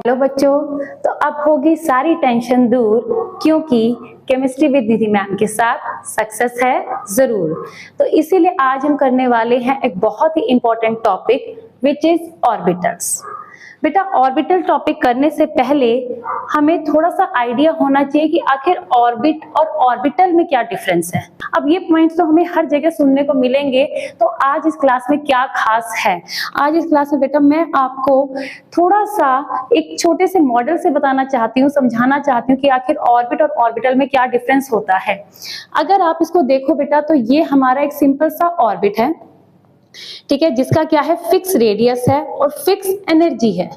Hello बच्चों, तो अब होगी सारी टेंशन दूर, क्योंकि केमिस्ट्री विद निधि मैम के साथ सक्सेस है जरूर। तो इसीलिए आज हम करने वाले हैं एक बहुत ही important topic which is orbitals. बेटा, ऑर्बिटल टॉपिक करने से पहले हमें थोड़ा सा आइडिया होना चाहिए कि आखिर ऑर्बिट और ऑर्बिटल में क्या डिफरेंस है। अब ये पॉइंट्स तो हमें हर जगह सुनने को मिलेंगे, तो आज इस क्लास में क्या खास है। आज इस क्लास में बेटा मैं आपको थोड़ा सा एक छोटे से मॉडल से बताना चाहती हूँ, समझाना चाहती हूँ कि आखिर ऑर्बिट और ऑर्बिटल में क्या डिफरेंस होता है। अगर आप इसको देखो बेटा, तो ये हमारा एक सिंपल सा ऑर्बिट है, ठीक है, जिसका क्या है, फिक्स रेडियस है और फिक्स एनर्जी है,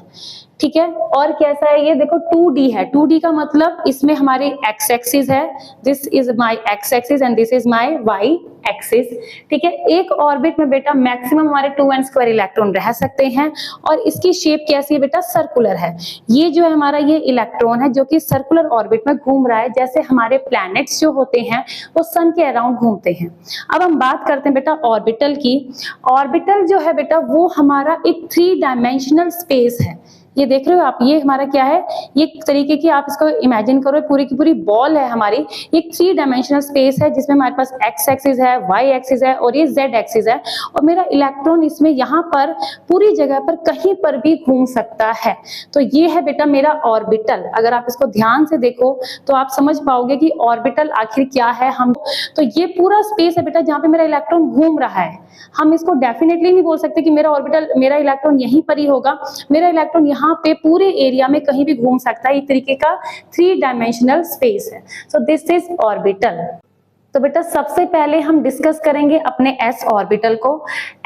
ठीक है। और कैसा है ये देखो, 2D है। 2D का मतलब इसमें हमारी एक्स एक्सिस है, this is my x axis and this is my y axis, ठीक है। एक ऑर्बिट में बेटा मैक्सिमम हमारे 2n² इलेक्ट्रॉन रह सकते हैं और इसकी शेप कैसी है बेटा, सर्कुलर है। ये जो है हमारा ये इलेक्ट्रॉन है जो कि सर्कुलर ऑर्बिट में घूम रहा है, जैसे हमारे प्लैनेट्स जो होते हैं वो सन के अराउंड घूमते हैं। अब हम बात करते हैं बेटा ऑर्बिटल की। ऑर्बिटल जो है बेटा वो हमारा एक 3 डायमेंशनल स्पेस है। ये देख रहे हो आप, ये हमारा क्या है, ये एक तरीके की, आप इसको इमेजिन करो पूरी की पूरी बॉल है हमारी। एक 3 डायमेंशनल स्पेस है जिसमें हमारे पास एक्स एक्सिस है, वाई एक्सिस है और ये जेड एक्सिस है। और मेरा इलेक्ट्रॉन इसमें यहाँ पर पूरी जगह पर कहीं पर भी घूम सकता है। तो ये है बेटा मेरा ऑर्बिटल। अगर आप इसको ध्यान से देखो तो आप समझ पाओगे कि ऑर्बिटल आखिर क्या है। हम तो ये पूरा स्पेस है बेटा जहाँ पे मेरा इलेक्ट्रॉन घूम रहा है। हम इसको डेफिनेटली नहीं बोल सकते कि मेरा ऑर्बिटल, मेरा इलेक्ट्रॉन यहीं पर ही होगा। मेरा इलेक्ट्रॉन यहाँ पे पूरे एरिया में कहीं भी घूम सकता है। एक तरीके का 3 डायमेंशनल स्पेस है। So this is orbital. तो बेटा सबसे पहले हम डिस्कस करेंगे अपने s ऑर्बिटल को।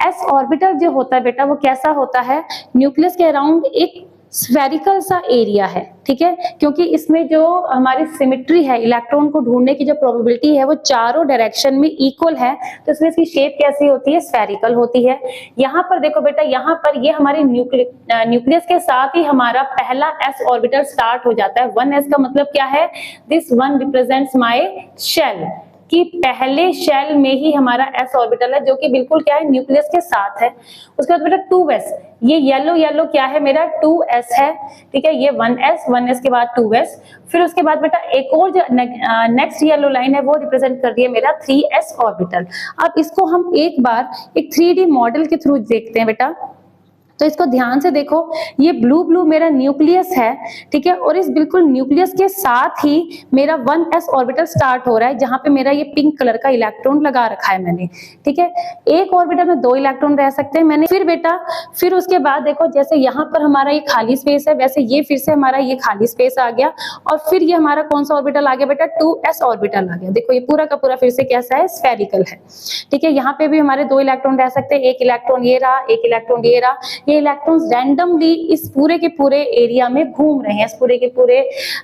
s ऑर्बिटल जो होता है बेटा वो कैसा होता है, न्यूक्लियस के अराउंड एक स्फेरिकल सा एरिया है, ठीक है। क्योंकि इसमें जो हमारी सिमेट्री है, इलेक्ट्रॉन को ढूंढने की जो प्रोबेबिलिटी है वो चारों डायरेक्शन में इक्वल है, तो इसमें इसकी शेप कैसी होती है, स्फेरिकल होती है। यहाँ पर देखो बेटा, यहाँ पर ये हमारे न्यूक्लियस के साथ ही हमारा पहला s ऑर्बिटल स्टार्ट हो जाता है। 1s का मतलब क्या है, दिस 1 रिप्रेजेंट्स माय शेल, कि पहले शेल में ही हमारा s ऑर्बिटल है जो कि बिल्कुल क्या है, न्यूक्लियस के साथ है। उसके बाद बेटा 2s, ये येलो क्या है, मेरा 2s है, ठीक है। ये 1s के बाद 2s, फिर उसके बाद बेटा एक और जो नेक्स्ट येलो लाइन है वो रिप्रेजेंट कर रही है मेरा 3s ऑर्बिटल। अब इसको हम एक बार एक 3D मॉडल के थ्रू देखते हैं बेटा। तो इसको ध्यान से देखो, ये ब्लू मेरा न्यूक्लियस है, ठीक है। और इस बिल्कुल न्यूक्लियस के साथ ही मेरा 1s ऑर्बिटल स्टार्ट हो रहा है, जहां पे मेरा ये पिंक कलर का इलेक्ट्रॉन लगा रखा है मैंने, ठीक है। एक ऑर्बिटल में 2 इलेक्ट्रॉन रह सकते हैं मैंने। फिर बेटा फिर उसके बाद देखो, जैसे यहाँ पर हमारा ये खाली स्पेस है, वैसे ये फिर से हमारा ये खाली स्पेस आ गया और फिर ये हमारा कौन सा ऑर्बिटल आ गया बेटा, 2s ऑर्बिटल आ गया। देखो ये पूरा का पूरा फिर से कैसा है, स्फेरिकल है, ठीक है। यहाँ पे भी हमारे 2 इलेक्ट्रॉन रह सकते हैं, एक इलेक्ट्रॉन ये रहा, एक इलेक्ट्रॉन ये रहा। ये इलेक्ट्रॉन्स रैंडमली इस पूरे के पूरे एरिया में घूम रहे हैं, इस पूरे के पूरे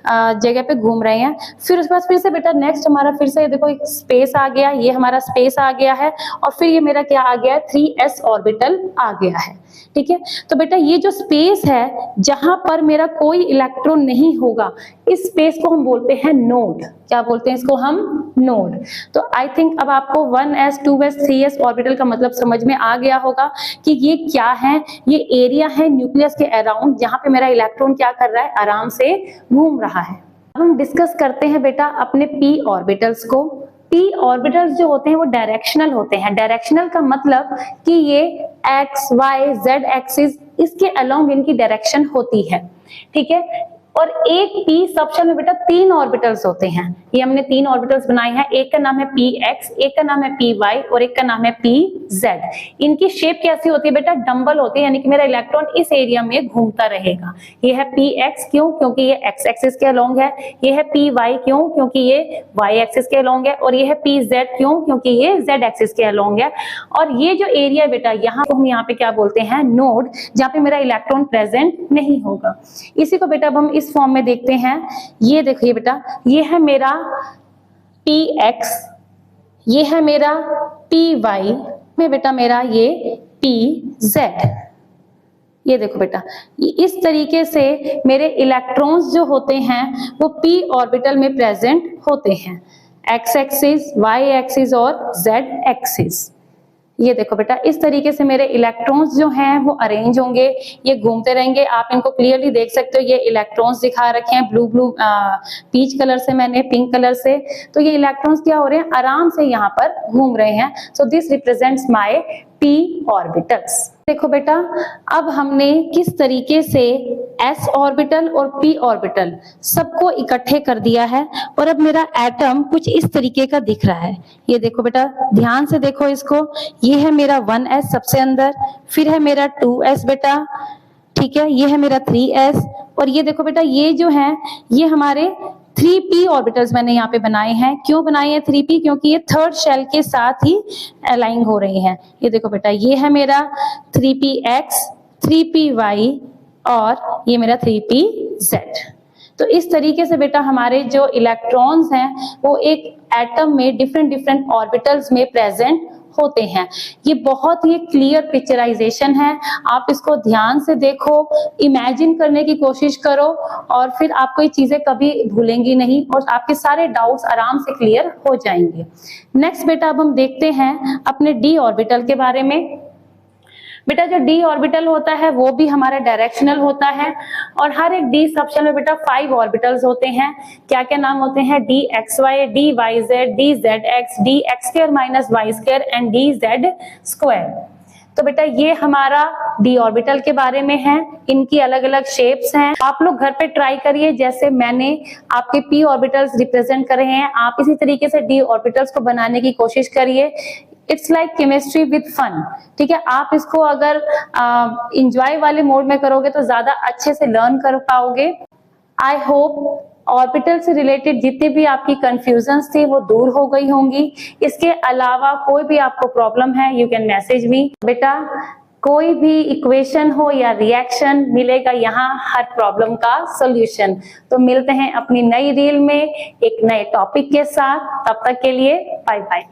जगह पे घूम रहे हैं। फिर उसके बाद फिर से बेटा नेक्स्ट हमारा फिर से देखो एक स्पेस आ गया, ये हमारा स्पेस आ गया है और फिर ये मेरा क्या आ गया है, 3s ऑर्बिटल आ गया है, ठीक है। तो बेटा ये जो स्पेस है जहां पर मेरा कोई इलेक्ट्रॉन नहीं होगा, इस स्पेस को हम बोलते हैं नोड। क्या बोलते हैं इसको हम, नोड। तो आई थिंक अब आपको 1s 2s 3s ऑर्बिटल का मतलब समझ में आ गया होगा कि ये क्या है। ये एरिया है न्यूक्लियस के अराउंड जहां पे मेरा इलेक्ट्रॉन क्या कर रहा है, आराम से घूम रहा है। अब हम डिस्कस करते हैं बेटा अपने p ऑर्बिटल्स को। p ऑर्बिटल्स जो होते हैं वो डायरेक्शनल होते हैं। डायरेक्शनल का मतलब कि ये x y z एक्सिस, इसके अलोंग इनकी डायरेक्शन होती है, ठीक है। और एक p सबशेल में बेटा 3 ऑर्बिटल्स होते हैं। ये हमने 3 ऑर्बिटल्स बनाए हैं, एक का नाम है px, एक का नाम है py और एक का नाम है pz। इनकी शेप कैसी होती है बेटा, डंबल होती है, यानी कि मेरा इलेक्ट्रॉन इस एरिया में घूमता रहेगा। ये है px, क्यों, क्योंकि ये x एक्सिस के अलोंग है। ये है py, क्यों, क्योंकि ये y एक्सिस के अलोंग है। और ये है pz, क्यों, क्योंकि ये z एक्सिस के अलोंग है। और ये जो एरिया बेटा यहाँ को हम यहाँ पे क्या बोलते हैं, नोड, जहाँ पे मेरा इलेक्ट्रॉन प्रेजेंट नहीं होगा। इसी को बेटा अब हम इस फॉर्म में देखते हैं। ये देखिए बेटा, ये है मेरा px, ये है मेरा py में बेटा मेरा ये pz। ये देखो बेटा, इस तरीके से मेरे इलेक्ट्रॉन्स जो होते हैं वो p ऑर्बिटल में प्रेजेंट होते हैं, x एक्सिस, y एक्सिस और z एक्सिस। ये देखो बेटा, इस तरीके से मेरे इलेक्ट्रॉन्स जो हैं वो अरेंज होंगे, ये घूमते रहेंगे। आप इनको क्लियरली देख सकते हो, ये इलेक्ट्रॉन्स दिखा रखे हैं ब्लू ब्लू पीच कलर से, मैंने पिंक कलर से। तो ये इलेक्ट्रॉन्स क्या हो रहे हैं, आराम से यहाँ पर घूम रहे हैं। So this represents my p orbitals. देखो बेटा, अब हमने किस तरीके से s ऑर्बिटल और p ऑर्बिटल सबको इकट्ठे कर दिया है, और अब मेरा एटम कुछ इस तरीके का दिख रहा है। ये देखो बेटा, ध्यान से देखो इसको, ये है मेरा 1s सबसे अंदर, फिर है मेरा 2s बेटा, ठीक है, ये है मेरा 3s, और ये देखो बेटा, ये जो है ये हमारे 3p ऑर्बिटल्स मैंने यहाँ पे बनाए हैं। क्यों बनाए हैं 3p? क्योंकि ये थर्ड शेल के साथ ही अलाइन हो रही हैं। ये देखो बेटा, ये है मेरा 3px, 3py और ये मेरा 3pz। तो इस तरीके से बेटा हमारे जो इलेक्ट्रॉन्स हैं वो एक एटम में डिफरेंट ऑर्बिटल्स में प्रेजेंट होते हैं। ये बहुत ही क्लियर पिक्चराइजेशन है, आप इसको ध्यान से देखो, इमेजिन करने की कोशिश करो, और फिर आपको ये चीजें कभी भूलेंगी नहीं और आपके सारे डाउट्स आराम से क्लियर हो जाएंगे। नेक्स्ट बेटा, अब हम देखते हैं अपने डी ऑर्बिटल के बारे में। बेटा जो डी ऑर्बिटल होता है वो भी हमारा डायरेक्शनल होता है, और हर एक डी सबशेल में बेटा 5 ऑर्बिटल्स होते हैं। क्या क्या नाम होते हैं? D x y, d y z, d z x, d x square minus y square and d z square. तो बेटा ये हमारा डी ऑर्बिटल के बारे में है, इनकी अलग अलग शेप्स हैं। आप लोग घर पे ट्राई करिए, जैसे मैंने आपके पी ऑर्बिटल्स रिप्रेजेंट कर रहे हैं, आप इसी तरीके से डी ऑर्बिटल्स को बनाने की कोशिश करिए। It's like chemistry with fun, ठीक है। आप इसको अगर इंजॉय वाले मोड में करोगे तो ज्यादा अच्छे से लर्न कर पाओगे। आई होप ऑर्बिटल से रिलेटेड जितनी भी आपकी कंफ्यूजन्स थी वो दूर हो गई होंगी। इसके अलावा कोई भी आपको प्रॉब्लम है, यू कैन मैसेज मी। बेटा कोई भी इक्वेशन हो या रिएक्शन, मिलेगा यहाँ हर प्रॉब्लम का सॉल्यूशन। तो मिलते हैं अपनी नई रील में एक नए टॉपिक के साथ, तब तक के लिए बाय बाय।